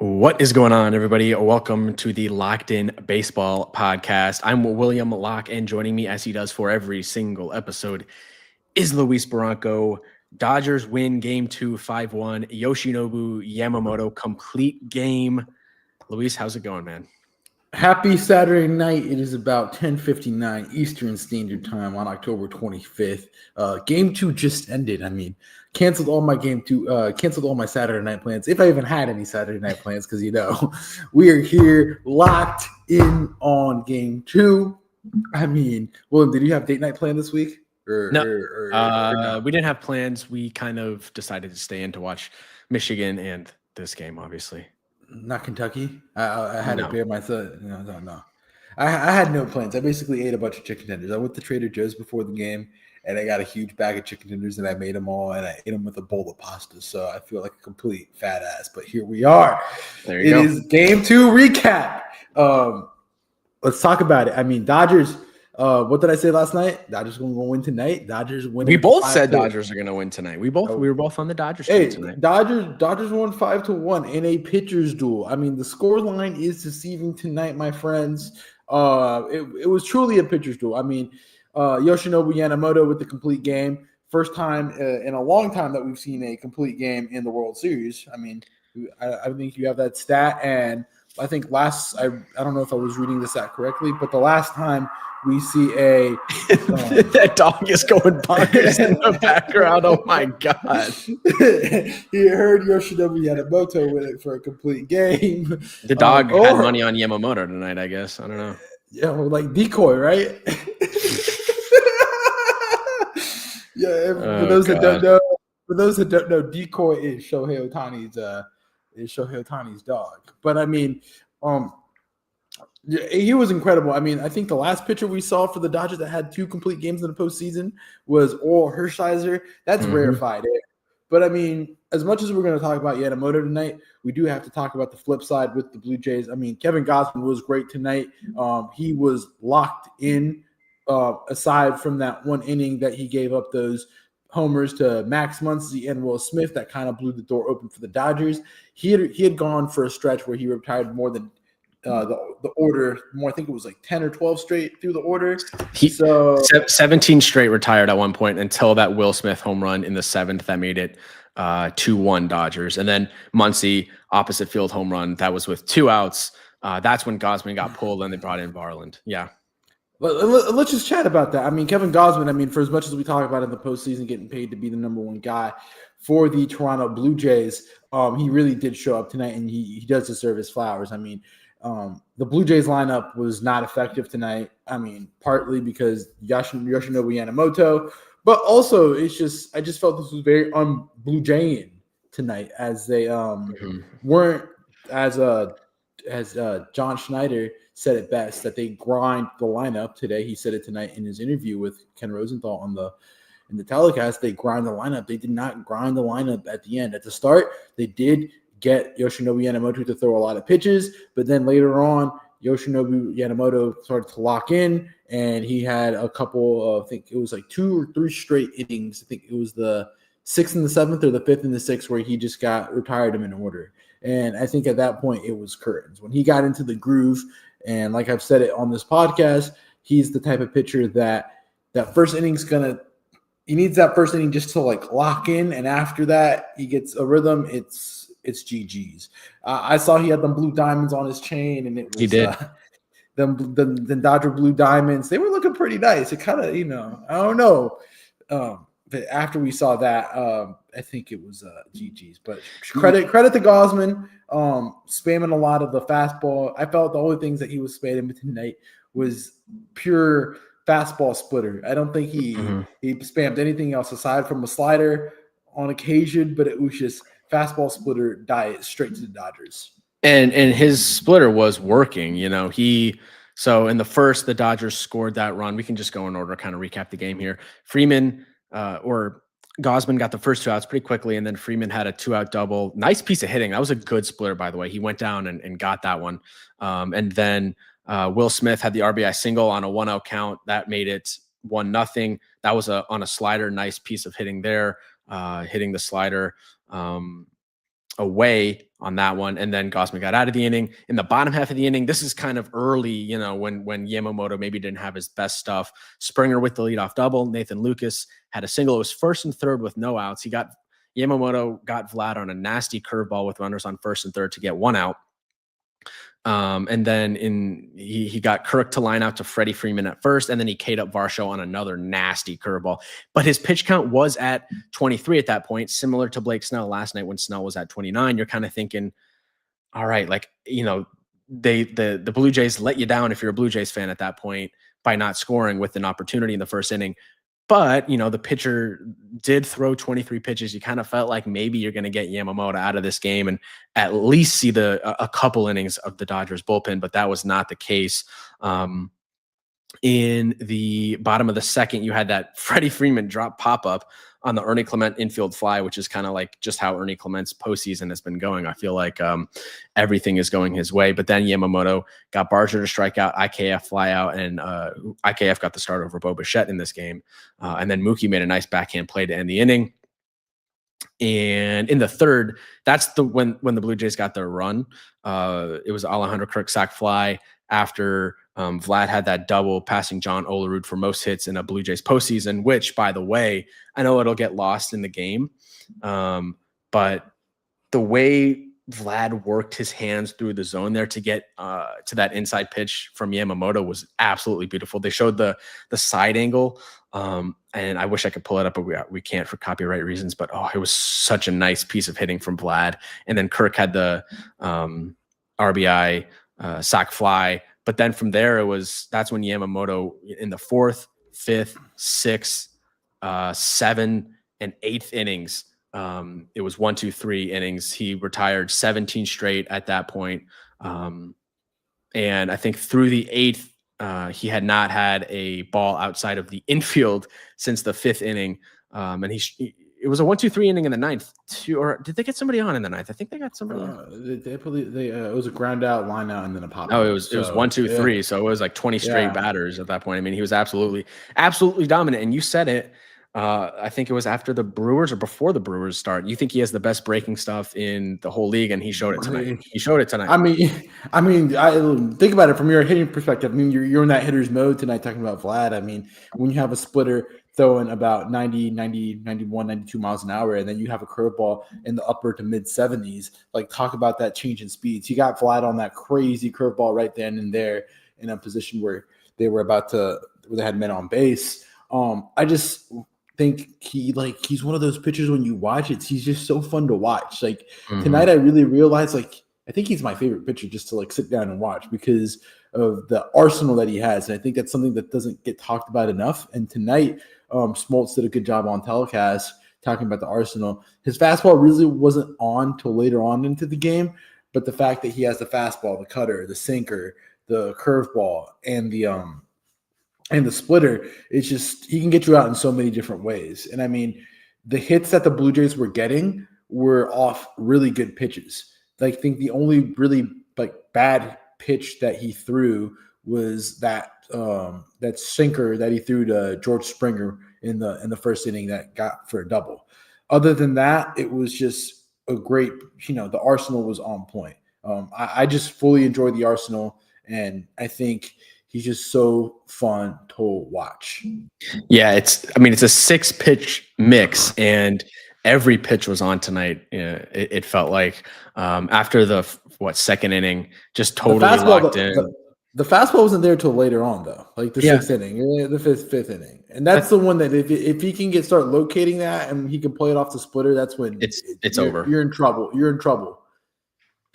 What is going on, everybody? Welcome to the Locked In Baseball podcast. I'm William Locke, and joining me, as he does for every single episode, is Luis Barranco. Dodgers win Game 2, 5-1. Yoshinobu, Yamamoto, complete game. Luis, how's it going, man? Happy Saturday night. It is about 10:59 Eastern Standard Time on October 25th. Game 2 just ended. Canceled all my canceled all my Saturday night plans, if I even had any Saturday night plans, because we are here locked in on Game 2. William, did you have date night plan this week? No, we didn't have plans. We kind of decided to stay in to watch Michigan and this game, obviously. Not Kentucky. I had to bear myself. No. I had no plans. I basically ate a bunch of chicken tenders. I went to Trader Joe's before the game, and I got a huge bag of chicken tenders, and I made them all, and I ate them with a bowl of pasta. So I feel like a complete fat ass. But here we are. There you go. It is Game 2 recap. Let's talk about it. Dodgers. What did I say last night? Dodgers going to win tonight. Dodgers win. We both said Dodgers are going to win tonight. We were both on the Dodgers team tonight. Dodgers won 5-1 in a pitcher's duel. The score line is deceiving tonight, my friends. It was truly a pitcher's duel. Yoshinobu Yamamoto with the complete game. First time in a long time that we've seen a complete game in the World Series. I think you have that stat, and I think I don't know if I was reading this stat correctly, but the last time we see that dog is going bonkers in the background. Oh my god! He heard Yoshinobu Yamamoto with it for a complete game. The dog had money on Yamamoto tonight, I guess. I don't know. Yeah, like decoy, right? Yeah. For those that don't know, decoy is Shohei Ohtani's dog. But he was incredible. I think the last pitcher we saw for the Dodgers that had 2 complete games in the postseason was Oral Hershiser. That's rarefied air. But as much as we're going to talk about Yamamoto tonight, we do have to talk about the flip side with the Blue Jays. Kevin Gausman was great tonight. He was locked in, aside from that one inning that he gave up those homers to Max Muncy and Will Smith that kind of blew the door open for the Dodgers. He had gone for a stretch where he retired more than the order more. I think it was like 10 or 12 straight through the order. 17 straight retired at one point until that Will Smith home run in the 7th that made it 2-1 Dodgers. And then Muncy opposite field home run that was with 2 outs. That's when Gausman got pulled and they brought in Varland. Yeah. Let's just chat about that. Kevin Gausman, for as much as we talk about in the postseason getting paid to be the number 1 guy for the Toronto Blue Jays, he really did show up tonight, and he does deserve his flowers. The Blue Jays lineup was not effective tonight. Partly because Yoshinobu Yamamoto, but also I just felt this was very un-Blue Jayan tonight, as they weren't as John Schneider said it best, that they grind the lineup today. He said it tonight in his interview with Ken Rosenthal in the telecast. They grind the lineup. They did not grind the lineup at the end. At the start, they did get Yoshinobu Yamamoto to throw a lot of pitches, but then later on, Yoshinobu Yamamoto started to lock in, and he had a couple of, I think it was like 2 or 3 straight innings. I think it was the 6th and the 7th or the 5th and the 6th where he just retired him in order. And I think at that point it was curtains. When he got into the groove, and like I've said it on this podcast, he's the type of pitcher that first inning's he needs that first inning just to lock in, and after that he gets a rhythm. It's GG's. I saw he had them blue diamonds on his chain, and it was, he did. The Dodger blue diamonds. They were looking pretty nice. It kind of, I don't know. But after we saw that, I think it was GG's. But credit to Gausman, spamming a lot of the fastball. I felt the only things that he was spamming with tonight was pure fastball splitter. I don't think he spammed anything else aside from a slider on occasion, but it was just fastball splitter diet straight to the Dodgers. And his splitter was working, so in the first, the Dodgers scored that run. We can just go in order, kind of recap the game here. Freeman or Gausman got the first 2 outs pretty quickly, and then Freeman had a 2-out double. Nice piece of hitting. That was a good splitter, by the way. He went down and got that one. And then Will Smith had the RBI single on a 1-out count. That made it 1-0. That was on a slider. Nice piece of hitting there, hitting the slider. away on that one. And then Gausman got out of the inning. In the bottom half of the inning, this is kind of early, you know, when Yamamoto maybe didn't have his best stuff. Springer with the leadoff double. Nathan Lucas had a single. It was first and third with no outs. Yamamoto got Vlad on a nasty curveball with runners on first and third to get one out. And then he got Kirk to line out to Freddie Freeman at first, and then he K'd up Varsho on another nasty curveball. But his pitch count was at 23 at that point, similar to Blake Snell last night when Snell was at 29. You're kind of thinking, all right, like, you know, the Blue Jays let you down if you're a Blue Jays fan at that point by not scoring with an opportunity in the first inning. But, you know, the pitcher did throw 23 pitches. You kind of felt like maybe you're going to get Yamamoto out of this game and at least see a couple innings of the Dodgers bullpen, but that was not the case. In the bottom of the second, you had that Freddie Freeman drop pop-up on the Ernie Clement infield fly, which is kind of like just how Ernie Clement's postseason has been going. I feel like everything is going his way. But then Yamamoto got Barger to strike out, IKF fly out, and IKF got the start over Bo Bichette in this game. And then Mookie made a nice backhand play to end the inning. And in the third, that's when the Blue Jays got their run. It was Alejandro Kirk sac fly after Vlad had that double, passing John Olerud for most hits in a Blue Jays postseason, which, by the way, I know it'll get lost in the game. But the way Vlad worked his hands through the zone there to get to that inside pitch from Yamamoto was absolutely beautiful. They showed the side angle, and I wish I could pull it up, but we can't for copyright reasons. But it was such a nice piece of hitting from Vlad. And then Kirk had the RBI sac fly. But then from there, that's when Yamamoto in the fourth, fifth, sixth, 7th, and 8th innings. It was 1, 2, 3 innings. He retired 17 straight at that point. And I think through the 8th, he had not had a ball outside of the infield since the 5th inning. And it was a 1, 2, 3 inning in the 9th. Or did they get somebody on in the 9th? I think they got somebody. It was a ground out, line out, and then a pop. Oh, it was 1, 2, 3. So it was like 20 straight batters at that point. I mean, he was absolutely dominant. And you said it. I think it was after the Brewers or before the Brewers start. You think he has the best breaking stuff in the whole league, and he showed it tonight. I mean, I think about it from your hitting perspective. I mean, you're in that hitter's mode tonight talking about Vlad. I mean, when you have a splitter throwing about 90, 91, 92 miles an hour, and then you have a curveball in the upper to mid 70s, like talk about that change in speeds. He got Vlad on that crazy curveball right then and there in a position where they had men on base. I just think he's one of those pitchers when you watch it, he's just so fun to watch. Like tonight, I really realized I think he's my favorite pitcher just to sit down and watch because of the arsenal that he has. And I think that's something that doesn't get talked about enough. And tonight, Smoltz did a good job on telecast talking about the arsenal. His fastball really wasn't on till later on into the game, but the fact that he has the fastball, the cutter, the sinker, the curveball, and the splitter, it's just he can get you out in so many different ways. And I mean, the hits that the Blue Jays were getting were off really good pitches. I think the only really bad pitch that he threw was that sinker that he threw to George Springer in the first inning that got for a double. Other than that, it was just a great, the arsenal was on point. I just fully enjoyed the arsenal, and I think he's just so fun to watch. Yeah, it's a 6-pitch mix, and every pitch was on tonight. It felt like after the second inning, just totally locked in. The fastball wasn't there till later on, though. The 6th inning, the fifth inning, and that's the one that if he can start locating that and he can play it off the splitter, that's when it's over. You're in trouble. You're in trouble.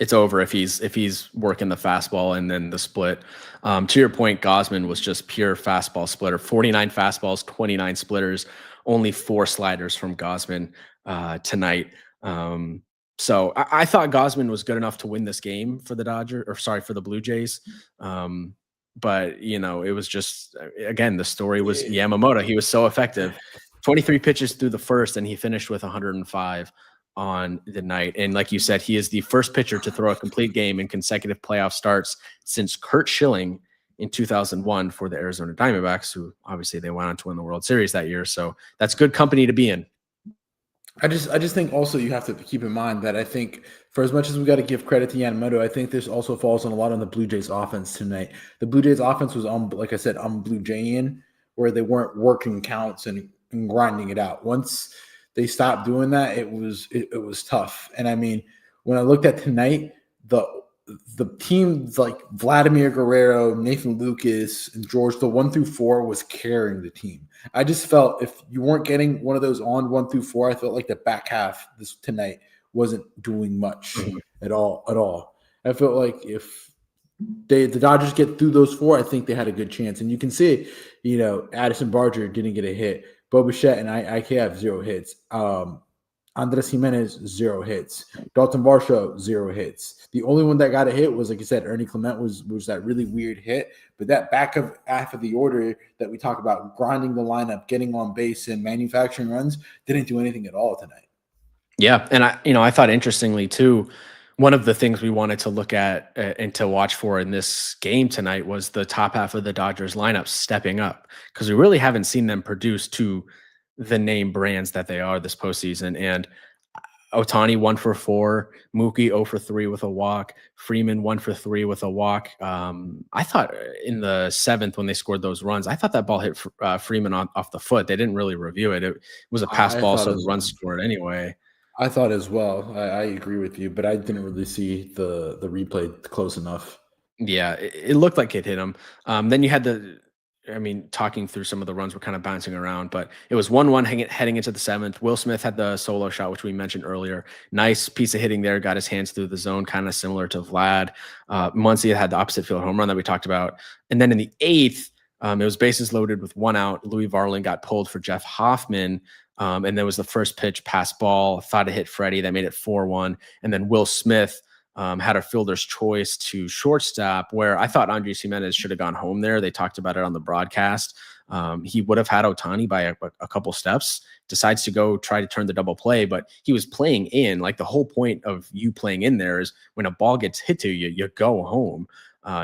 It's over if he's working the fastball and then the split. To your point, Gausman was just pure fastball splitter. 49 fastballs, 29 splitters, only 4 sliders from Gausman tonight. So I thought Gausman was good enough to win this game for the Blue Jays. But it was just, again, the story was Yamamoto. He was so effective. 23 pitches through the first, and he finished with 105 on the night. And like you said, he is the first pitcher to throw a complete game in consecutive playoff starts since Curt Schilling in 2001 for the Arizona Diamondbacks, who obviously they went on to win the World Series that year. So that's good company to be in. I just think also you have to keep in mind that I think for as much as we got to give credit to Yamamoto, I think this also falls on a lot on the Blue Jays offense tonight. The Blue Jays offense was like I said, Blue Jayin, where they weren't working counts and grinding it out. Once they stopped doing that, it was tough. And I mean, when I looked at tonight, the the team like Vladimir Guerrero, Nathan Lucas, and George, the 1 through 4 was carrying the team. I just felt if you weren't getting one of those on 1 through 4, I felt like the back half this tonight wasn't doing much Mhm. at all. At all, I felt like if the Dodgers get through those 4, I think they had a good chance. And you can see, Addison Barger didn't get a hit. Bo Bichette and IK have 0 hits. Andres Jimenez, 0 hits. Dalton Varsho, 0 hits. The only one that got a hit was, like you said, Ernie Clement was that really weird hit. But that back of half of the order that we talk about, grinding the lineup, getting on base, and manufacturing runs, didn't do anything at all tonight. Yeah, and I thought interestingly too, one of the things we wanted to look at and to watch for in this game tonight was the top half of the Dodgers lineup stepping up because we really haven't seen them produce to the name brands that they are this postseason. And Otani 1 for 4, Mookie 0 for 3 with a walk, Freeman 1 for 3 with a walk. I thought in the 7th when they scored those runs, I thought that ball hit Freeman off the foot. They didn't really review it. It was a pass I ball, thought so the as run well. scored anyway. I thought as well. I agree with you, but I didn't really see the replay close enough. Yeah, it looked like it hit him. Then you had talking through some of the runs were kind of bouncing around, but it was 1-1 heading into the 7th. Will Smith had the solo shot, which we mentioned earlier. Nice piece of hitting there, got his hands through the zone, kind of similar to Vlad. Muncy had the opposite field home run that we talked about. And then in the 8th, it was bases loaded with 1 out. Louis Varland got pulled for Jeff Hoffman. And there was the first pitch pass ball, thought it hit Freddie. That made it 4-1. And then Will Smith had a fielder's choice to shortstop, where I thought Andres Jimenez should have gone home there. They talked about it on the broadcast. He would have had Otani by a couple steps, decides to go try to turn the double play, but he was playing in. Like the whole point of you playing in there is when a ball gets hit to you, you go home.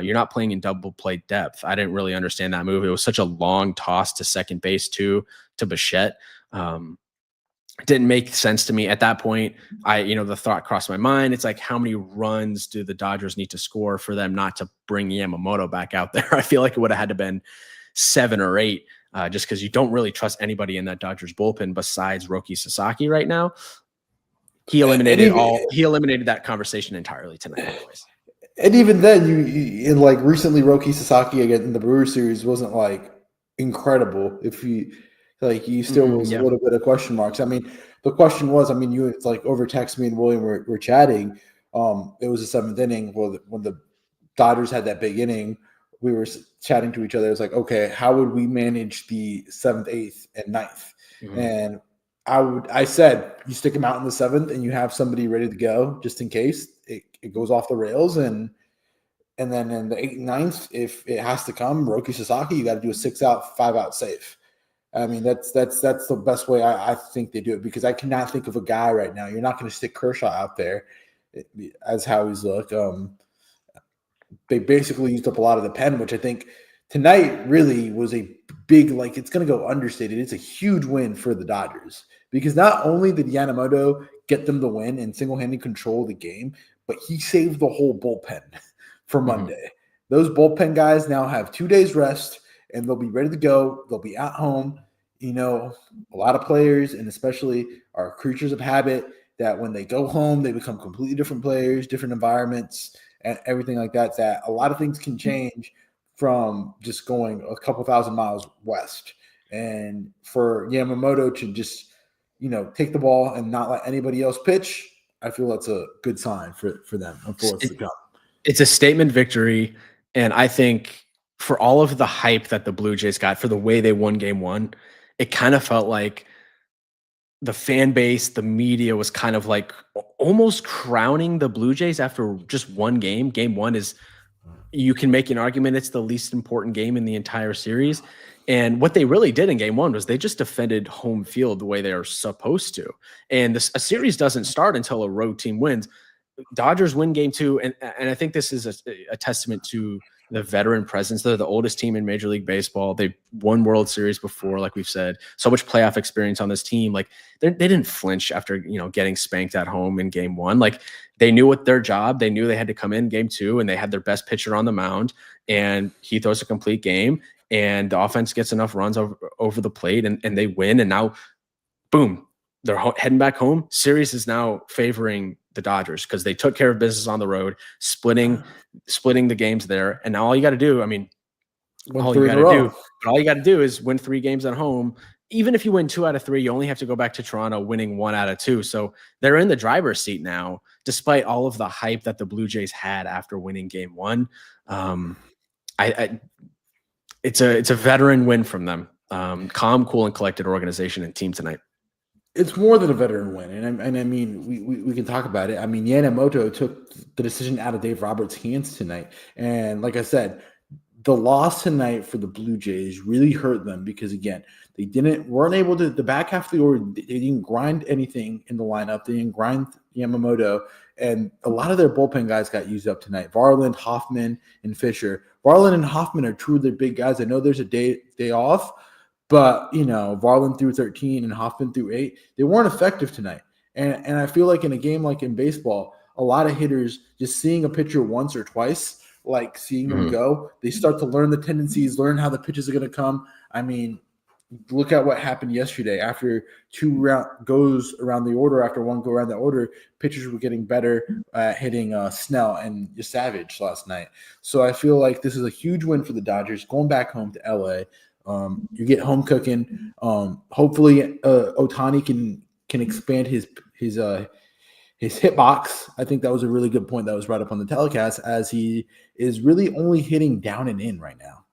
You're not playing in double play depth. I didn't really understand that move. It was such a long toss to second base to Bichette. Didn't make sense to me at that point. The thought crossed my mind. It's like, how many runs do the Dodgers need to score for them not to bring Yamamoto back out there? I feel like it would have had to been 7 or 8, just because you don't really trust anybody in that Dodgers bullpen besides Roki Sasaki right now. He eliminated that conversation entirely tonight, anyways. And even then, you in like recently, Roki Sasaki again in the Brewers series wasn't like incredible. If he he still was a little bit of question marks. I mean, the question was, it's like over text, me and William were chatting. It was the 7th inning when the Dodgers had that big inning. We were chatting to each other. It's like, okay, how would we manage the 7th, 8th, and 9th? Mm-hmm. And I said, you stick him out in the 7th and you have somebody ready to go just in case it goes off the rails. And then in the 8th and 9th, if it has to come, Roki Sasaki, you got to do a 6-out, 5-out save. I mean, that's the best way I think they do it, because I cannot think of a guy right now. You're not going to stick Kershaw out there as how he's looked. They basically used up a lot of the pen, which I think tonight really was a big, it's going to go understated. It's a huge win for the Dodgers, because not only did Yamamoto get them the win and single-handedly control the game, but he saved the whole bullpen for Monday. Mm-hmm. Those bullpen guys now have 2 days rest, and they'll be ready to go. They'll be at home. A lot of players, and especially are creatures of habit, that when they go home, they become completely different players, different environments, and everything like that. That a lot of things can change from just going a couple thousand miles west. And for Yamamoto to just, take the ball and not let anybody else pitch, I feel that's a good sign for them and for what's to come. It's a statement victory, and I think for all of the hype that the Blue Jays got for the way they won Game 1, it kind of felt like the fan base, the media was kind of like almost crowning the Blue Jays after just one game. Game 1 is, you can make an argument, it's the least important game in the entire series. And what they really did in Game 1 was they just defended home field the way they are supposed to. And a series doesn't start until a road team wins. Dodgers win Game 2, and I think this is a testament to the veteran presence. They're the oldest team in Major League Baseball. They won World Series before, like we've said. So much playoff experience on this team. Like they didn't flinch after getting spanked at home in Game 1. Like they knew what their job. They knew they had to come in Game 2, and they had their best pitcher on the mound, and he throws a complete game, and the offense gets enough runs over the plate, and they win. And now, boom, they're heading back home. Series is now favoring the Dodgers because they took care of business on the road, splitting the games there. And now all you got to do, I mean, all you got to do is win 3 games at home. Even if you win 2 out of 3, you only have to go back to Toronto winning 1 out of 2. So they're in the driver's seat now, despite all of the hype that the Blue Jays had after winning Game 1. It's a veteran win from them. Calm, cool, and collected organization and team tonight. It's more than a veteran win, and I mean we can talk about it. I mean, Yamamoto took the decision out of Dave Roberts' hands tonight, and like I said, the loss tonight for the Blue Jays really hurt them because again, they weren't able to the back half of the order. They didn't grind anything in the lineup. They didn't grind Yamamoto, and a lot of their bullpen guys got used up tonight. Varland, Hoffman, and Fisher. Varland and Hoffman are two of their big guys. I know there's a day off. But, Varland threw 13 and Hoffman threw 8. They weren't effective tonight. And I feel like in a game like in baseball, a lot of hitters just seeing a pitcher once or twice, like seeing them go, they start to learn the tendencies, learn how the pitches are going to come. I mean, look at what happened yesterday. After 2 goes around the order, after 1 go around the order, pitchers were getting better at hitting Snell and Savage last night. So I feel like this is a huge win for the Dodgers going back home to LA. You get home cooking. Hopefully, Ohtani can expand his hitbox. I think that was a really good point that was brought up on the telecast, as he is really only hitting down and in right now.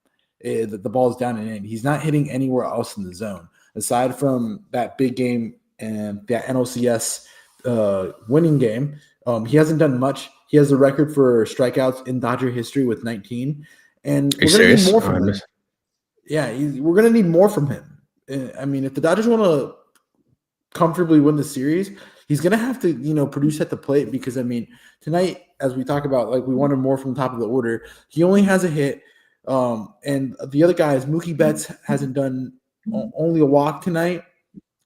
The ball is down and in. He's not hitting anywhere else in the zone aside from that big game and that NLCS winning game. He hasn't done much. He has a record for strikeouts in Dodger history with 19, and we're going to need more from him. Yeah, we're going to need more from him. I mean, if the Dodgers want to comfortably win the series, he's going to have to, produce at the plate because, I mean, tonight, as we talk about, like we wanted more from the top of the order, he only has a hit. And the other guys, Mookie Betts hasn't done only a walk tonight.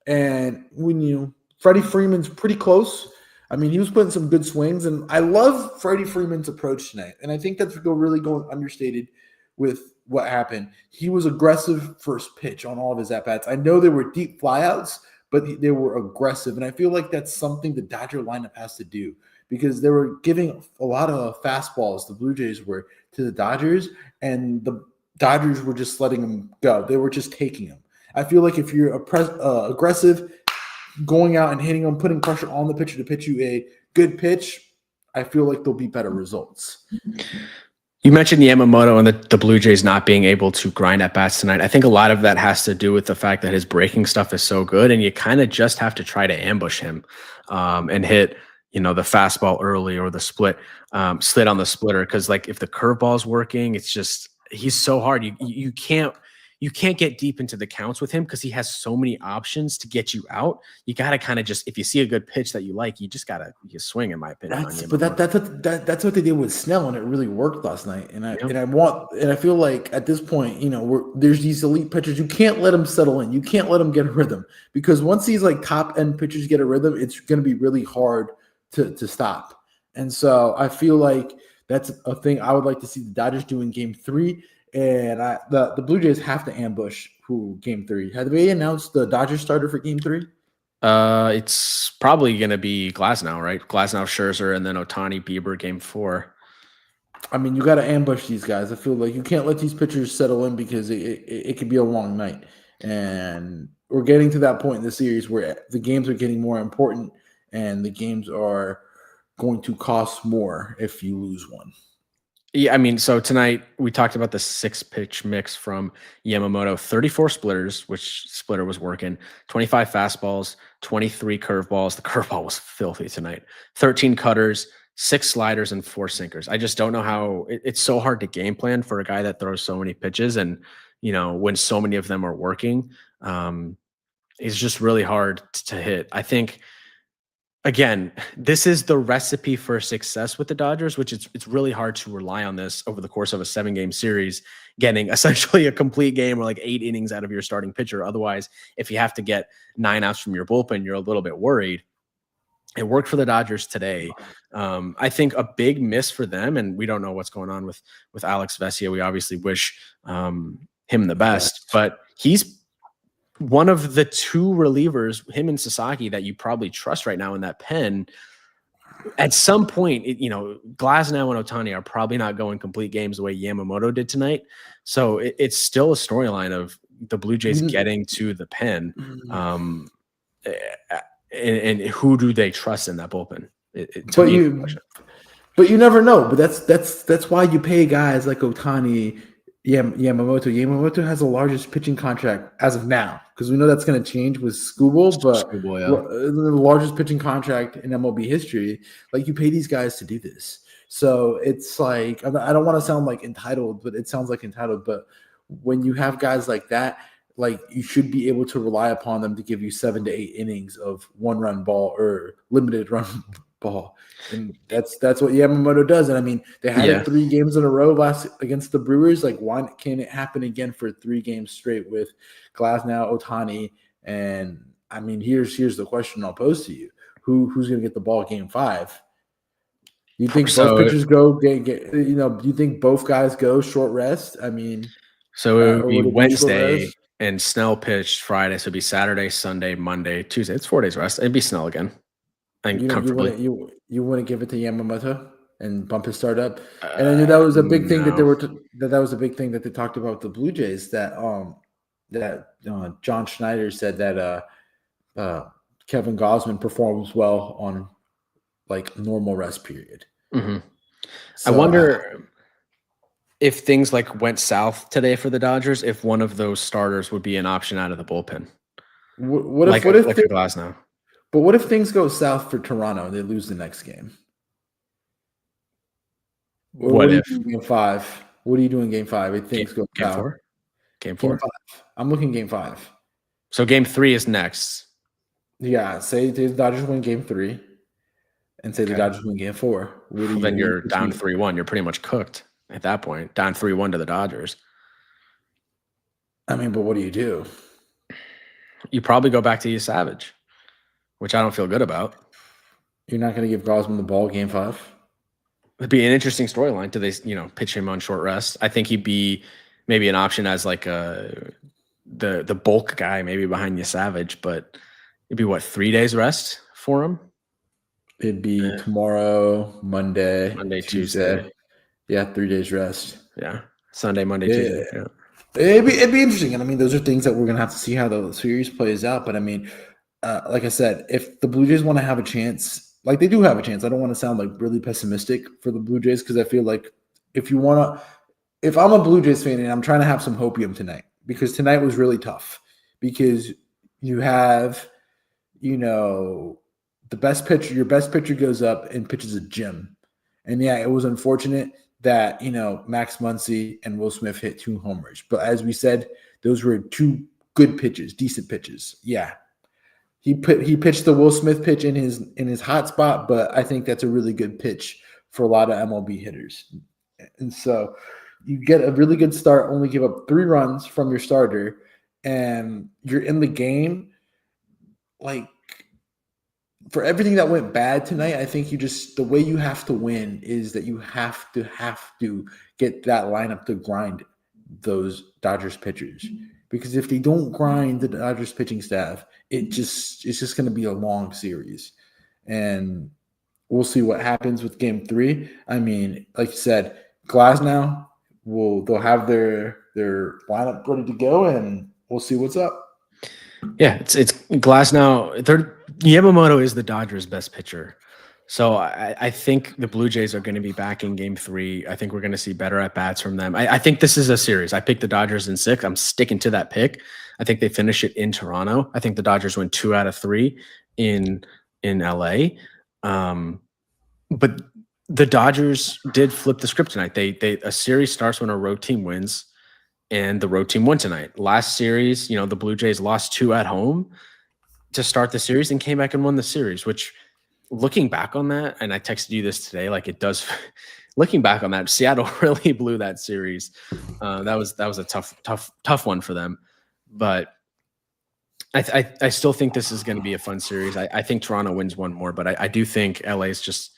And when Freddie Freeman's pretty close. I mean, he was putting some good swings, and I love Freddie Freeman's approach tonight. And I think that's really going understated with what happened. He was aggressive first pitch on all of his at-bats. I know there were deep flyouts, but they were aggressive. And I feel like that's something the Dodger lineup has to do because they were giving a lot of fastballs, the Blue Jays were, to the Dodgers, and the Dodgers were just letting them go. They were just taking them. I feel like if you're aggressive, going out and hitting them, putting pressure on the pitcher to pitch you a good pitch, I feel like there'll be better results. You mentioned Yamamoto and the Blue Jays not being able to grind at bats tonight. I think a lot of that has to do with the fact that his breaking stuff is so good, and you kind of just have to try to ambush him and hit, the fastball early or the slit on the splitter. Because like if the curveball is working, it's just he's so hard. You can't get deep into the counts with him because he has so many options to get you out. You got to kind of just, if you see a good pitch that you like, you just got to swing, in my opinion. That's what they did with Snell, and it really worked last night. And I feel like at this point, there's these elite pitchers. You can't let them settle in. You can't let them get a rhythm because once these like top end pitchers get a rhythm, it's going to be really hard to stop. And so I feel like that's a thing I would like to see the Dodgers do in Game 3. And the Blue Jays have to ambush Game 3. Have they announced the Dodgers starter for Game 3? It's probably going to be Glasnow, right? Glasnow, Scherzer, and then Ohtani, Bieber, Game 4. I mean, you got to ambush these guys. I feel like you can't let these pitchers settle in because it could be a long night. And we're getting to that point in the series where the games are getting more important and the games are going to cost more if you lose one. Yeah, I mean, so tonight we talked about the 6-pitch mix from Yamamoto, 34 splitters, which splitter was working, 25 fastballs, 23 curveballs. The curveball was filthy tonight. 13 cutters, 6 sliders, and 4 sinkers. I just don't know how it's so hard to game plan for a guy that throws so many pitches, and when so many of them are working, it's just really hard to hit. I think again, this is the recipe for success with the Dodgers, which it's really hard to rely on this over the course of a 7-game series, getting essentially a complete game or like 8 innings out of your starting pitcher. Otherwise, if you have to get 9 outs from your bullpen, you're a little bit worried. It worked for the Dodgers today. I think a big miss for them, and we don't know what's going on with Alex Vesia. We obviously wish him the best, but he's one of the 2 relievers, him and Sasaki, that you probably trust right now in that pen. At some point, Glasnow and Ohtani are probably not going complete games the way Yamamoto did tonight. So it's still a storyline of the Blue Jays getting to the pen. And who do they trust in that bullpen? But you never know. But that's why you pay guys like Ohtani, Yamamoto. Yamamoto has the largest pitching contract as of now, because we know that's going to change with Skubal, but the largest pitching contract in MLB history. Like, you pay these guys to do this, so it's like, I don't want to sound like entitled, but it sounds like entitled. But when you have guys like that, like, you should be able to rely upon them to give you 7 to 8 innings of 1-run ball or limited run ball. And that's what Yamamoto does. And I mean, they had it 3 games in a row last against the Brewers. Like, why can't it happen again for 3 games straight with Glasnow, Ohtani? And I mean, here's the question I'll pose to you: who's going to get the ball game 5? You think both pitchers go get? Do you think both guys go short rest? I mean, so it would be Wednesday, and Snell pitched Friday, so it'd be Saturday, Sunday, Monday, Tuesday. It's 4 days rest. It'd be Snell again. And you wouldn't give it to Yamamoto and bump his start up. And I knew that was a big thing that was a big thing that they talked about with the Blue Jays, that John Schneider said that Kevin Gausman performs well on like normal rest period. Mm-hmm. So, I wonder if things like went south today for the Dodgers, if one of those starters would be an option out of the bullpen. What if Glasnow? But what if things go south for Toronto and they lose the next game? What if game 5? What do you do in game 5 if things go south? Game 4. I'm looking game 5. So game 3 is next. Yeah, say the Dodgers win game 3, and say the Dodgers win game 4. Then you're down 3-1. You're pretty much cooked at that point. Down 3-1 to the Dodgers. I mean, but what do? You probably go back to Yu Savage, which I don't feel good about. You're not going to give Gausman the ball game 5? It'd be an interesting storyline. Do they, pitch him on short rest? I think he'd be maybe an option as like the bulk guy, maybe behind Yu Savage, but it'd be 3 days rest for him? It'd be tomorrow, Monday, Tuesday. Yeah, 3 days rest. Yeah, Sunday, Monday, Tuesday. Yeah. It'd be interesting. And I mean, those are things that we're going to have to see how the series plays out. But I mean, like I said, if the Blue Jays want to have a chance, like they do have a chance, I don't want to sound like really pessimistic for the Blue Jays, because I feel like if I'm a Blue Jays fan and I'm trying to have some hopium tonight, because tonight was really tough, because you have, the best pitcher, your best pitcher goes up and pitches a gem. And yeah, it was unfortunate that, Max Muncy and Will Smith hit 2 homers. But as we said, those were 2 good pitches, decent pitches. Yeah. He pitched the Will Smith pitch in his hot spot, but I think that's a really good pitch for a lot of MLB hitters. And so you get a really good start, only give up 3 runs from your starter, and you're in the game. Like, for everything that went bad tonight, I think the way you have to win is that you have to get that lineup to grind those Dodgers pitchers. Because if they don't grind the Dodgers pitching staff, it's just going to be a long series. And we'll see what happens with game 3. I mean, like you said, Glasnow they'll have their lineup ready to go, and we'll see what's up. Yeah, it's Glasnow. Yamamoto is the Dodgers' best pitcher. So I think the Blue Jays are going to be back in game 3. I think we're going to see better at-bats from them. I think this is a series. I picked the Dodgers in 6. I'm sticking to that pick. I think they finish it in Toronto. I think the Dodgers win 2 out of 3 in LA. But the Dodgers did flip the script tonight. A series starts when a road team wins, and the road team won tonight. Last series, the Blue Jays lost 2 at home to start the series and came back and won the series, which looking back on that, and I texted you this today, like it does. Looking back on that, Seattle really blew that series. That was a tough one for them, but I still think this is going to be a fun series. I think Toronto wins one more, but I do think LA is just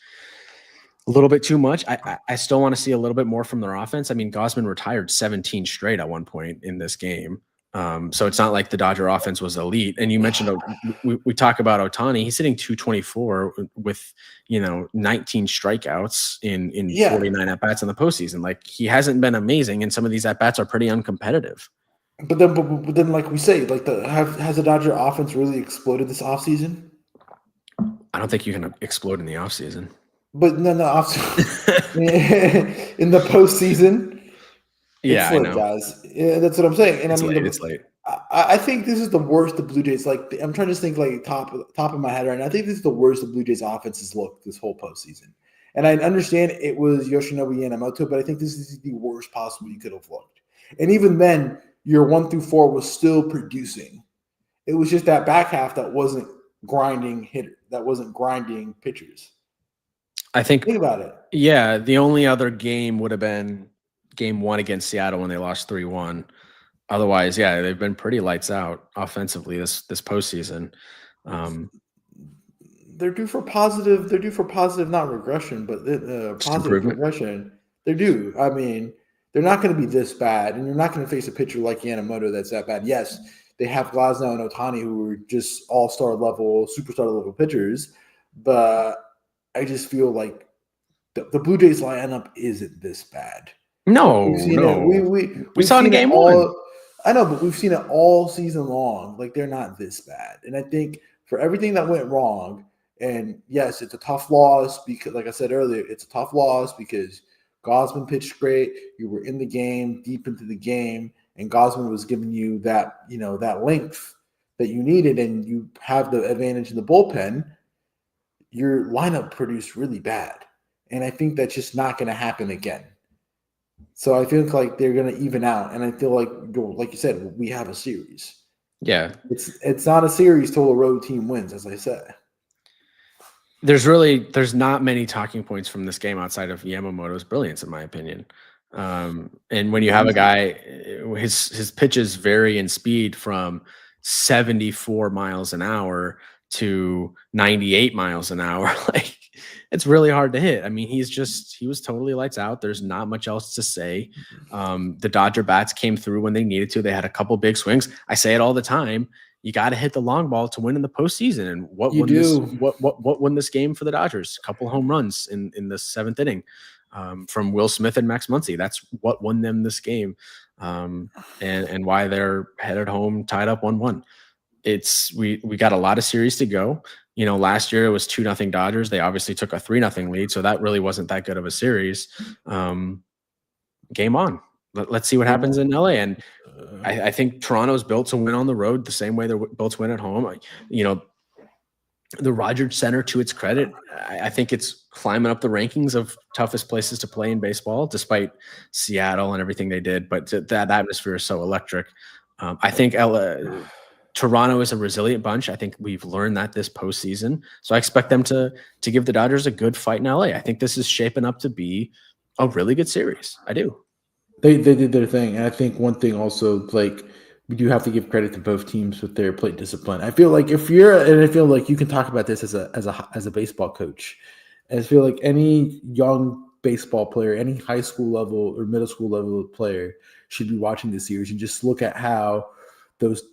a little bit too much. I still want to see a little bit more from their offense. I mean, Gausman retired 17 straight at one point in this game. So it's not like the Dodger offense was elite. And you mentioned we talk about Ohtani. He's hitting 224 with 19 strikeouts in 49 at bats in the postseason. Like, he hasn't been amazing, and some of these at bats are pretty uncompetitive. But then, like we say, like has the Dodger offense really exploded this offseason? I don't think you can explode in the offseason. But no, offseason in the postseason. Yeah, late, I know, guys. Yeah, that's what I'm saying. And it's late. I think this is the worst the Blue Jays. Like, I'm trying to think like top of my head right now. I think this is the worst the Blue Jays offense has looked this whole postseason. And I understand it was Yoshinobu Yamamoto, but I think this is the worst possible you could have looked. And even then, your 1 through 4 was still producing. It was just that back half that wasn't grinding pitchers. Think about it. Yeah, the only other game would have been Game 1 against Seattle when they lost 3-1. Otherwise, yeah, they've been pretty lights out offensively this postseason. They're due for positive. They're due for positive, not regression, but positive regression. They're due. I mean, they're not going to be this bad, and you're not going to face a pitcher like Yamamoto that's that bad. Yes, they have Glasnow and Ohtani, who are just all-star level, superstar level pitchers, but I just feel like the Blue Jays lineup isn't this bad. No. We saw it in Game 1. I know, but we've seen it all season long. Like, they're not this bad. And I think for everything that went wrong, and yes, it's a tough loss because, like I said earlier, it's a tough loss because Gausman pitched great. You were in the game, deep into the game, and Gausman was giving you that, that length that you needed, and you have the advantage in the bullpen. Your lineup produced really bad. And I think that's just not going to happen again. So I feel like they're going to even out, and I feel like you said, we have a series. Yeah, it's not a series till a road team wins, as I said. There's not many talking points from this game outside of Yamamoto's brilliance, in my opinion. And when you have a guy, his pitches vary in speed from 74 miles an hour to 98 miles an hour. Like, it's really hard to hit. I mean, he was totally lights out. There's not much else to say. The Dodger bats came through when they needed to. They had a couple big swings. I say it all the time. You got to hit the long ball to win in the postseason. And what won this game for the Dodgers? A couple home runs in the 7th inning from Will Smith and Max Muncy. That's what won them this game, and why they're headed home tied up 1-1. We got a lot of series to go. Last year it was 2-0 Dodgers. They obviously took a 3-0 lead, so that really wasn't that good of a series. Game on. Let's see what happens in LA. And I think Toronto's built to win on the road the same way they're built to win at home. The Rogers Center, to its credit, I think it's climbing up the rankings of toughest places to play in baseball, despite Seattle and everything they did. But that atmosphere is so electric. I think Toronto is a resilient bunch. I think we've learned that this postseason. So I expect them to give the Dodgers a good fight in LA. I think this is shaping up to be a really good series. I do. They did their thing. And I think one thing also, like, we do have to give credit to both teams with their plate discipline. I feel like I feel like you can talk about this as a baseball coach. And I feel like any young baseball player, any high school level or middle school level player should be watching this series and just look at how those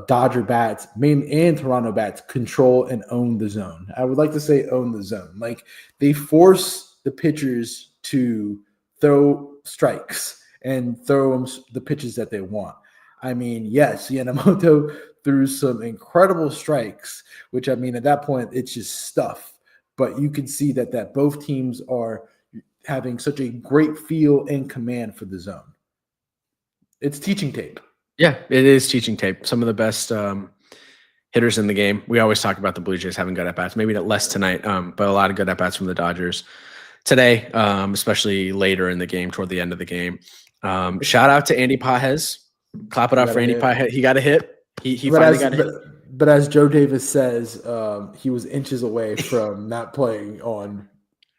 Dodger bats, Maine and Toronto bats, control and own the zone. I would like to say own the zone. Like, they force the pitchers to throw strikes and throw them the pitches that they want. I mean, yes, Yamamoto threw some incredible strikes, which, I mean, at that point, it's just stuff. But you can see that both teams are having such a great feel and command for the zone. It's teaching tape. Yeah, it is teaching tape. Some of the best hitters in the game. We always talk about the Blue Jays having good at-bats. Maybe less tonight, but a lot of good at-bats from the Dodgers today, especially later in the game, toward the end of the game. Shout out to Andy Pajes. Clap it up for Andy Pajes. He got a hit. He finally got a hit. but as Joe Davis says, he was inches away from not playing on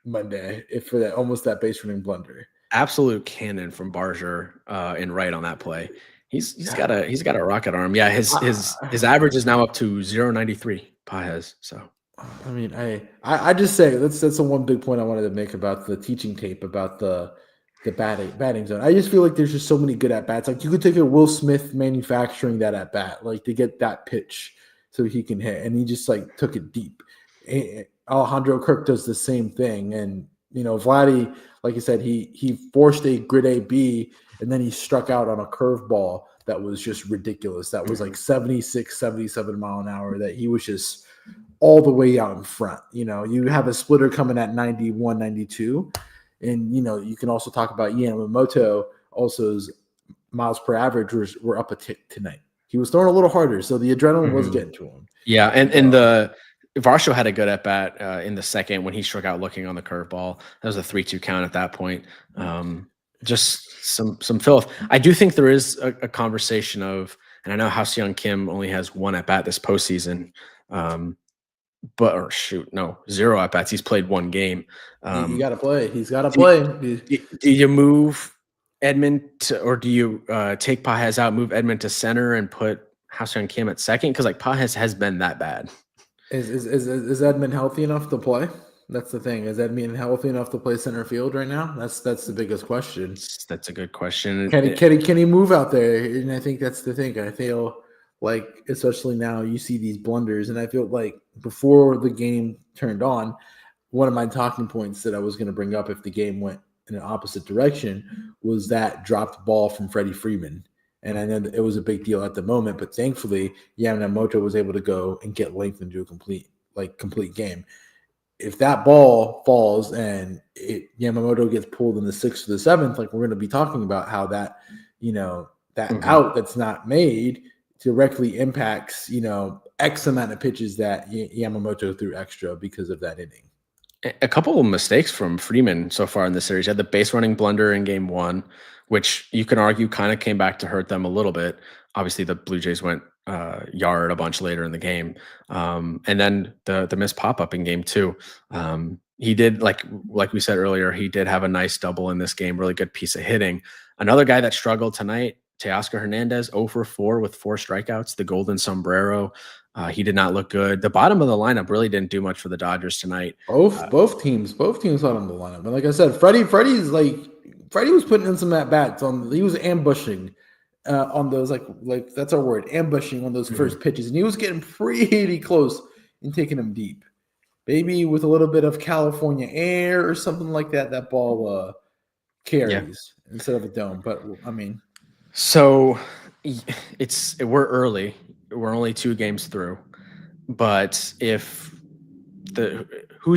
Monday if for that almost that base running blunder. Absolute cannon from Barger and right on that play. He's got a rocket arm. Yeah, his average is now up to 0.93 Pages. So I mean, I just say that's the one big point I wanted to make about the teaching tape about the batting zone. I just feel like there's just so many good at bats. Like you could take a Will Smith manufacturing that at bat, like to get that pitch so he can hit, and he just like took it deep. Alejandro Kirk does the same thing, and Vladdy, like I said, he forced a grid A B, and then he struck out on a curveball that was just ridiculous. That was like 76, 77 mile an hour. That he was just all the way out in front. You have a splitter coming at 91, 92. And, you can also talk about Yamamoto. Also's miles per average were up a tick tonight. He was throwing a little harder, so the adrenaline was getting to him. Yeah, and the Varsho had a good at bat in the second when he struck out looking on the curveball. That was a 3-2 count at that point. Just some filth. I do think there is a conversation of, and I know Ha-Seong Kim only has one at bat this postseason. Zero at bats. He's played one game. You got to play. He's got to play. Do you move Edmund or do you take Pages out, move Edmund to center, and put Ha-Seong Kim at second? Because like Pages has been that bad. Is Edmund healthy enough to play? That's the thing. Is Edmund healthy enough to play center field right now? That's the biggest question. That's a good question. Can he move out there? And I think that's the thing. I feel like, especially now, you see these blunders, and I feel like before the game turned on, one of my talking points that I was going to bring up if the game went in an opposite direction was that dropped ball from Freddie Freeman. And I know that it was a big deal at the moment, but thankfully Yamamoto was able to go and get length into a complete game. If that ball falls and Yamamoto gets pulled in the 6th or the 7th, like we're going to be talking about how that, out that's not made directly impacts, X amount of pitches that Yamamoto threw extra because of that inning. A couple of mistakes from Freeman so far in the series. He had the base running blunder in game 1, which you can argue kind of came back to hurt them a little bit. Obviously, the Blue Jays went yard a bunch later in the game. And then the missed pop-up in game 2. He did, like we said earlier, he did have a nice double in this game, really good piece of hitting. Another guy that struggled tonight, Teoscar Hernandez, 0 for 4 with 4 strikeouts, the golden sombrero. He did not look good. The bottom of the lineup really didn't do much for the Dodgers tonight. Both teams bottom of the lineup. But like I said, Freddie was putting in some at bats he was ambushing on those like that's our word, ambushing on those first pitches, and he was getting pretty close and taking them deep. Maybe with a little bit of California air or something like that, that ball carries instead of a dome. But I mean, so we're early. We're only 2 games through, but who's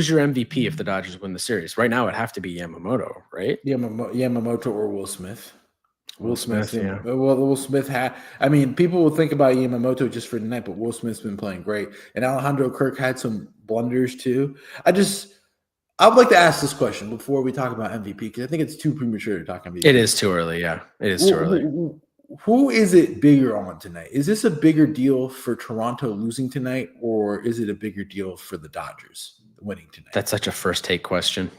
your MVP if the Dodgers win the series? Right now, it'd have to be Yamamoto, right? Yamamoto or Will Smith. Will Smith, yeah. Will Smith I mean, people will think about Yamamoto just for tonight, but Will Smith's been playing great, and Alejandro Kirk had some blunders too. I would like to ask this question before we talk about MVP because I think it's too premature to talk MVP. It is too early. Yeah, it is too early. Who is it bigger on tonight? Is this a bigger deal for Toronto losing tonight, or is it a bigger deal for the Dodgers winning tonight? That's such a first take question.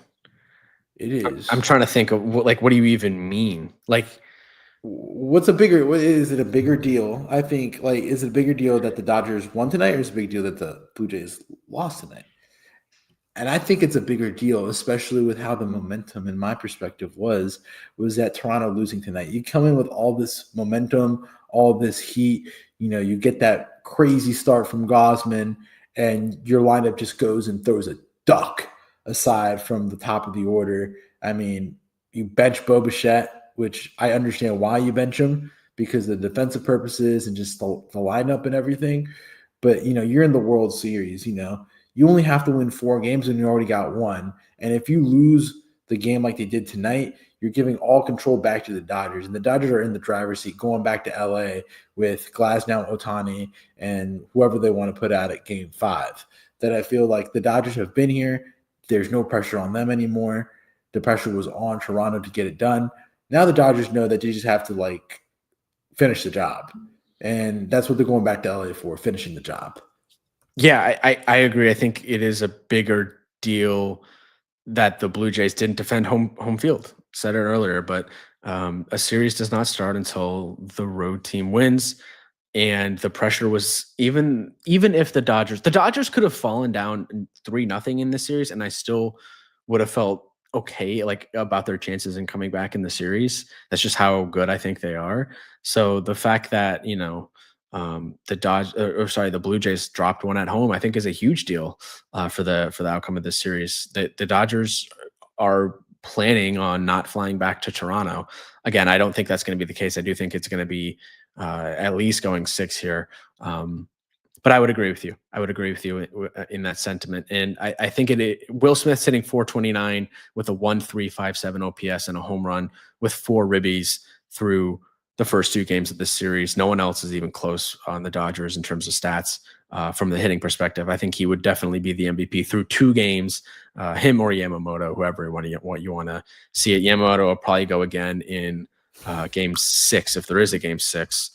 It is. I'm trying to think of what do you even mean? Like, is it a bigger deal? I think is it a bigger deal that the Dodgers won tonight, or is it a big deal that the Blue Jays lost tonight? And I think it's a bigger deal, especially with how the momentum, in my perspective, was that Toronto losing tonight. You come in with all this momentum, all this heat, you get that crazy start from Gausman, and your lineup just goes and throws a duck aside from the top of the order. I mean, you bench Bo Bichette, which I understand why you bench him, because of the defensive purposes and just the lineup and everything. But, you're in the World Series, You only have to win 4 games and you already got 1. And if you lose the game like they did tonight, you're giving all control back to the Dodgers. And the Dodgers are in the driver's seat going back to LA with Glasnow, Ohtani, and whoever they want to put out at game 5. That I feel like the Dodgers have been here. There's no pressure on them anymore. The pressure was on Toronto to get it done. Now the Dodgers know that they just have to finish the job. And that's what they're going back to LA for, finishing the job. Yeah, I agree. I think it is a bigger deal that the Blue Jays didn't defend home field. Said it earlier, but a series does not start until the road team wins. And the pressure was even if the Dodgers could have fallen down 3-0 in this series, and I still would have felt okay like about their chances in coming back in the series. That's just how good I think they are. So the fact that the Blue Jays dropped one at home, I think is a huge deal for the outcome of this series. The Dodgers are planning on not flying back to Toronto again. I don't think that's going to be the case. I do think it's going to be at least going 6 here. But I would agree with you. I would agree with you in that sentiment. And I think Will Smith's hitting 429 with a 1.357 OPS and a home run with 4 ribbies through the first 2 games of this series. No one else is even close on the Dodgers in terms of stats from the hitting perspective. I think he would definitely be the MVP through 2 games, him or Yamamoto, whoever you want to see it. Yamamoto will probably go again in game 6 if there is a game 6.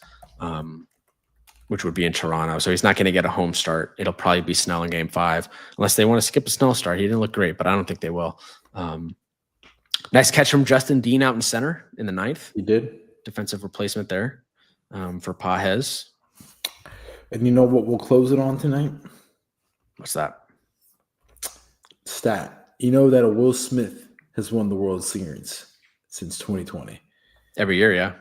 Which would be in Toronto. So he's not going to get a home start. It'll probably be Snell in game 5, unless they want to skip a Snell start. He didn't look great, but I don't think they will. Nice catch from Justin Dean out in center in the 9th. He did. Defensive replacement there for Pajes. And you know what we'll close it on tonight? What's that? Stat. You know that a Will Smith has won the World Series since 2020. Every year, yeah.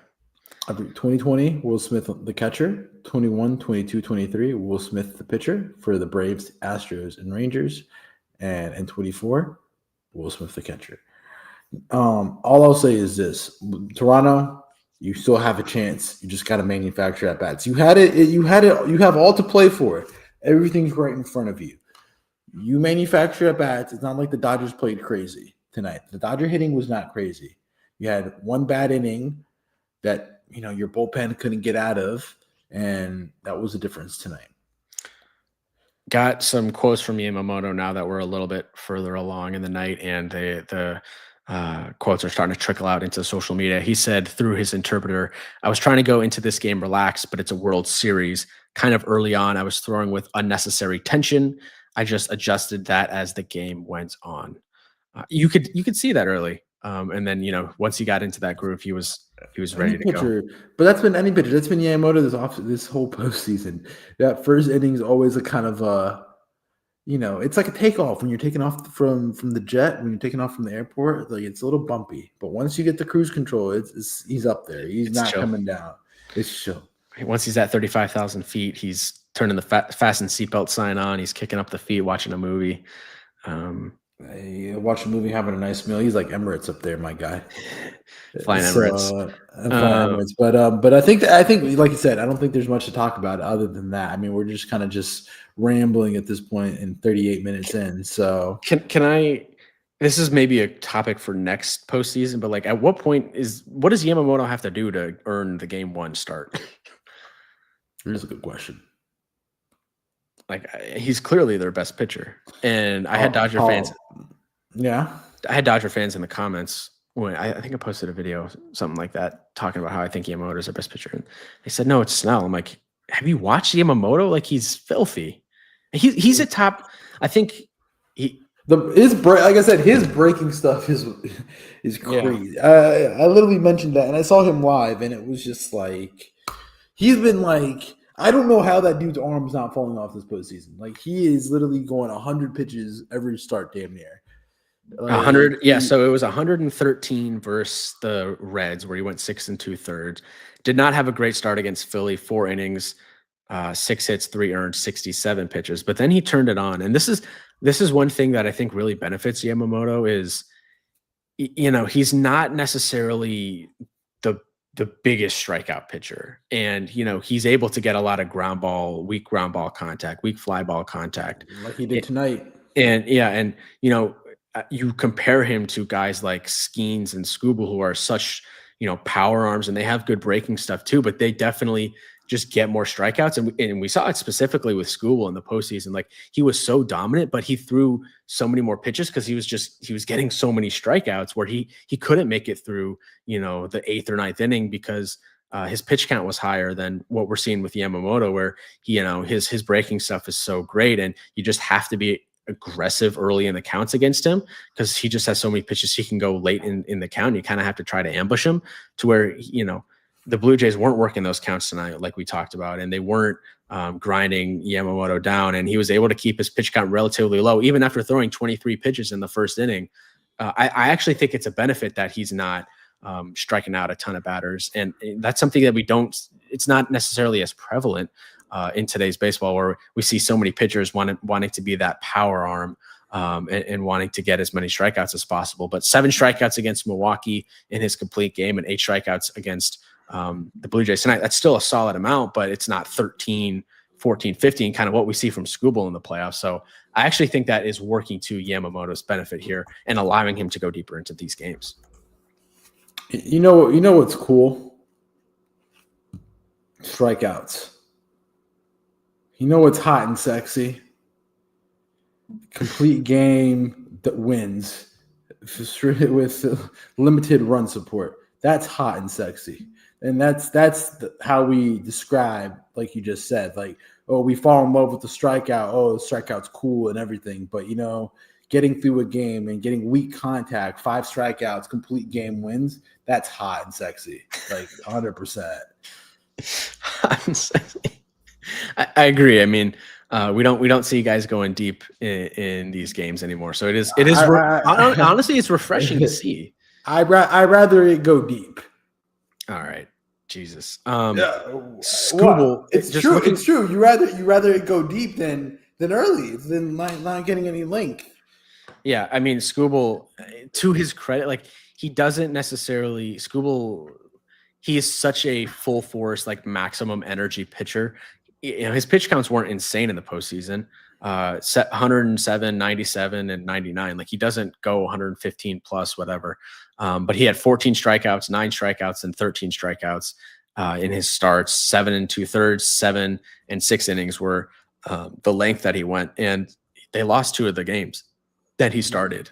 2020, Will Smith the catcher. 21, 22, 23, Will Smith the pitcher for the Braves, Astros, and Rangers. And in 24, Will Smith the catcher. All I'll say is this: Toronto, you still have a chance. You just got to manufacture at bats. You had it. You have all to play for. Everything's right in front of you. You manufacture at bats. It's not like the Dodgers played crazy tonight. The Dodger hitting was not crazy. You had one bad inning that your bullpen couldn't get out of, and that was the difference tonight. Got some quotes from Yamamoto now that we're a little bit further along in the night, and the quotes are starting to trickle out into social media. He said through his interpreter, "I was trying to go into this game relaxed, but it's a World Series. Kind of early on, I was throwing with unnecessary tension. I just adjusted that as the game went on." You could see that early, and then once he got into that groove, he was ready to go. But that's been any pitcher. That's been Yamamoto this whole postseason. That first inning is always a kind of it's like a takeoff when you're taking off from the jet, when you're taking off from the airport. Like, it's a little bumpy, but once you get the cruise control, he's up there. He's not chill. Coming down. It's chill. Once he's at 35,000 feet, he's turning the fasten seatbelt sign on. He's kicking up the feet, watching a movie. Watch a movie, having a nice meal. He's like Emirates up there, my guy. Flying Emirates. But I think like you said, I don't think there's much to talk about other than that. I mean, we're just kind of rambling at this point in 38 minutes in. So can I? This is maybe a topic for next postseason, but like, at what point what does Yamamoto have to do to earn the game 1 start? Here's a good question. Like, he's clearly their best pitcher, and I had Dodger fans. Yeah, I had Dodger fans in the comments when I think I posted a video, something like that, talking about how I think Yamamoto is their best pitcher, and they said, "No, it's Snell." I'm like, "Have you watched Yamamoto? Like, he's filthy. He's a top. I think like I said, his breaking stuff is crazy. Yeah. I literally mentioned that, and I saw him live, and it was just like he's been like. I don't know how that dude's arm's not falling off this postseason. Like, he is literally going 100 pitches every start, damn near. 100, yeah. So it was 113 versus the Reds, where he went 6 2/3. Did not have a great start against Philly. 4 innings, 6 hits, 3 earned, 67 pitches. But then he turned it on, and this is one thing that I think really benefits Yamamoto is, he's not necessarily the biggest strikeout pitcher. And, he's able to get a lot of weak ground ball contact, weak fly ball contact. Like he did tonight. And you compare him to guys like Skeens and Scooble, who are such, power arms, and they have good breaking stuff too, but they definitely just get more strikeouts. And we saw it specifically with Scooble in the postseason. Like, he was so dominant, but he threw so many more pitches because he was getting so many strikeouts where he couldn't make it through, the 8th or 9th inning because his pitch count was higher than what we're seeing with Yamamoto, where his breaking stuff is so great, and you just have to be aggressive early in the counts against him because he just has so many pitches he can go late in the count. You kind of have to try to ambush him to where the Blue Jays weren't working those counts tonight, like we talked about, and they weren't grinding Yamamoto down, and he was able to keep his pitch count relatively low, even after throwing 23 pitches in the first inning. I actually think it's a benefit that he's not striking out a ton of batters, and that's something that it's not necessarily as prevalent in today's baseball, where we see so many pitchers wanting to be that power arm and wanting to get as many strikeouts as possible. But 7 strikeouts against Milwaukee in his complete game, and 8 strikeouts against the Blue Jays tonight. That's still a solid amount, but it's not 13, 14, 15, kind of what we see from Skubal in the playoffs. So I actually think that is working to Yamamoto's benefit here and allowing him to go deeper into these games. You know what's cool? Strikeouts. You know what's hot and sexy? Complete game that wins with limited run support. That's hot and sexy. And that's how we describe, like you just said, like, oh, we fall in love with the strikeout. Oh, the strikeout's cool and everything. But, getting through a game and getting weak contact, 5 strikeouts, complete game wins, that's hot and sexy, like 100%. Hot and sexy. I agree. I mean, we don't see guys going deep in these games anymore. So it is honestly, it's refreshing to see. I'd rather it go deep. All right, Jesus. Skubal. It's true. It's true. You rather it go deep than early, than not getting any length. Yeah, I mean, Skubal, to his credit, like he doesn't necessarily Skubal. He is such a full force, like maximum energy pitcher. His pitch counts weren't insane in the postseason. 107, 97, and 99. Like he doesn't go 115 plus, whatever. But he had 14 strikeouts, 9 strikeouts, and 13 strikeouts in his starts. 7 2/3, 7 and 6 innings were the length that he went, and they lost 2 of the games that he started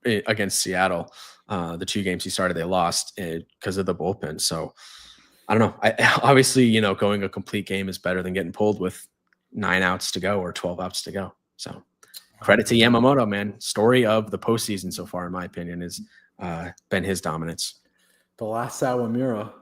against Seattle. The 2 games he started, they lost because of the bullpen. So I don't know. Obviously, going a complete game is better than getting pulled with 9 outs to go or 12 outs to go. So credit to Yamamoto, man. Story of the postseason so far, in my opinion, has been his dominance. The last Sawamura.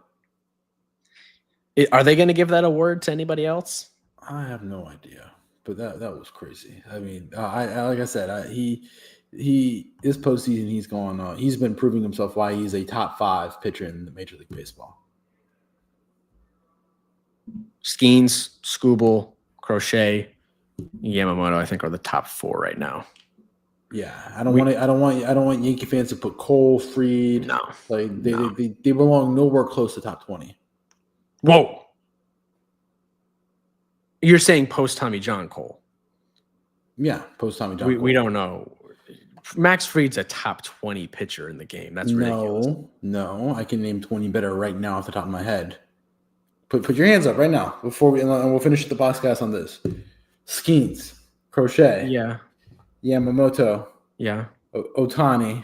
Are they going to give that award to anybody else? I have no idea, but that was crazy. I mean, like I said, he this postseason he's going on. He's been proving himself why he's a top 5 pitcher in the Major League Baseball. Skeens, Skubal, Crochet, Yamamoto, I think, are the top 4 right now. Yeah, I don't want Yankee fans to put Cole, Fried. No, like they belong nowhere close to top 20. Whoa, you're saying post Tommy John Cole? Yeah, post Tommy John. We don't know. Max Fried's a top 20 pitcher in the game. That's ridiculous. No, I can name 20 better right now off the top of my head. Put your hands up right now before and we'll finish the podcast on this. Skeens, Crochet, yeah, Yamamoto, yeah, Ohtani,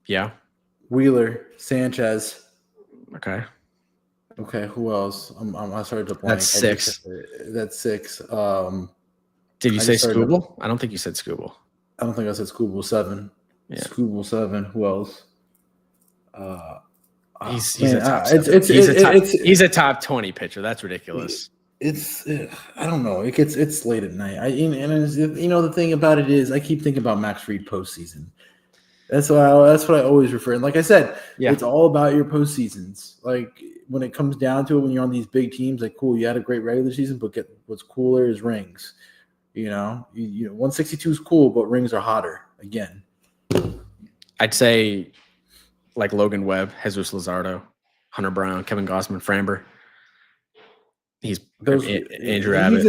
yeah, Wheeler, Sanchez. Okay. Who else? I started to blank. That's 6. That's 6. Did you say Skubal? I don't think you said Skubal. I don't think I said Skubal. 7. Yeah. Skubal 7. Who else? He's a top 20 pitcher. That's ridiculous. I don't know. It's late at night. The thing about it is I keep thinking about Max Fried postseason. That's what I always refer. And like I said, It's all about your postseasons. Like when it comes down to it, when you're on these big teams, like cool, you had a great regular season, but what's cooler is rings. 162 is cool, but rings are hotter again. I'd say like Logan Webb, Jesus Luzardo, Hunter Brown, Kevin Gausman, Framber. He's Andrew Abbott.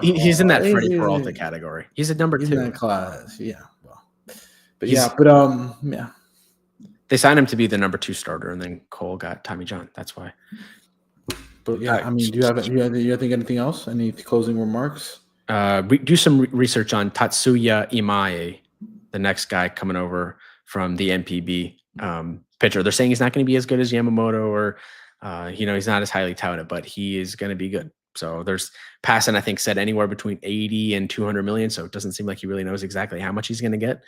He's in that Freddie Peralta category. He's a number 2 in that class. Yeah. Well, but they signed him to be the number 2 starter, and then Cole got Tommy John. That's why. But yeah, I mean, do you think anything else? Any closing remarks? We do some research on Tatsuya Imae, the next guy coming over from the NPB. pitcher. They're saying he's not going to be as good as Yamamoto or, he's not as highly touted, but he is going to be good. So there's Passan, I think, said anywhere between 80 and 200 million. So it doesn't seem like he really knows exactly how much he's going to get.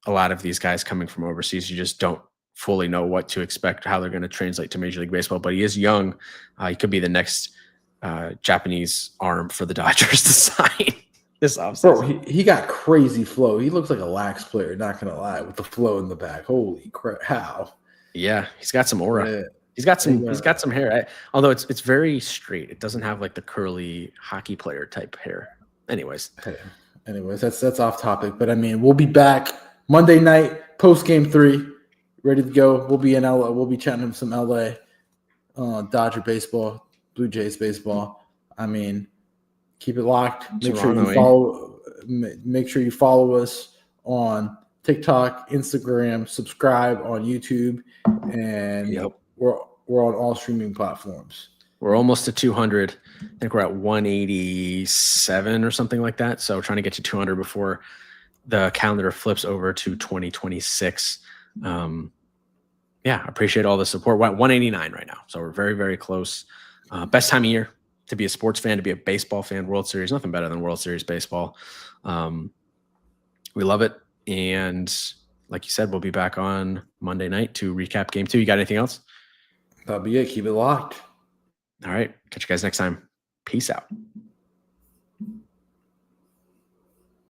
A lot of these guys coming from overseas, you just don't fully know what to expect, how they're going to translate to Major League Baseball. But he is young. He could be the next Japanese arm for the Dodgers to sign this offseason. Bro, he got crazy flow. He looks like a lax player, not going to lie, with the flow in the back. Holy crap. How? Yeah, he's got some aura. Yeah. He's got some hair. Although it's very straight. It doesn't have like the curly hockey player type hair. Anyways, that's off topic. But I mean, we'll be back Monday night, post game 3, ready to go. We'll be in LA. We'll be chatting some LA, Dodger baseball, Blue Jays baseball. I mean, keep it locked. Make sure you follow us on TikTok, Instagram, subscribe on YouTube, and we're on all streaming platforms. We're almost to 200. I think we're at 187 or something like that. So trying to get to 200 before the calendar flips over to 2026. Appreciate all the support. We're at 189 right now. So we're very, very close. Best time of year to be a sports fan, to be a baseball fan. World Series, nothing better than World Series baseball. We love it. And like you said, we'll be back on Monday night to recap game 2. You got anything else? That'll be it. Keep it locked. All right. Catch you guys next time. Peace out.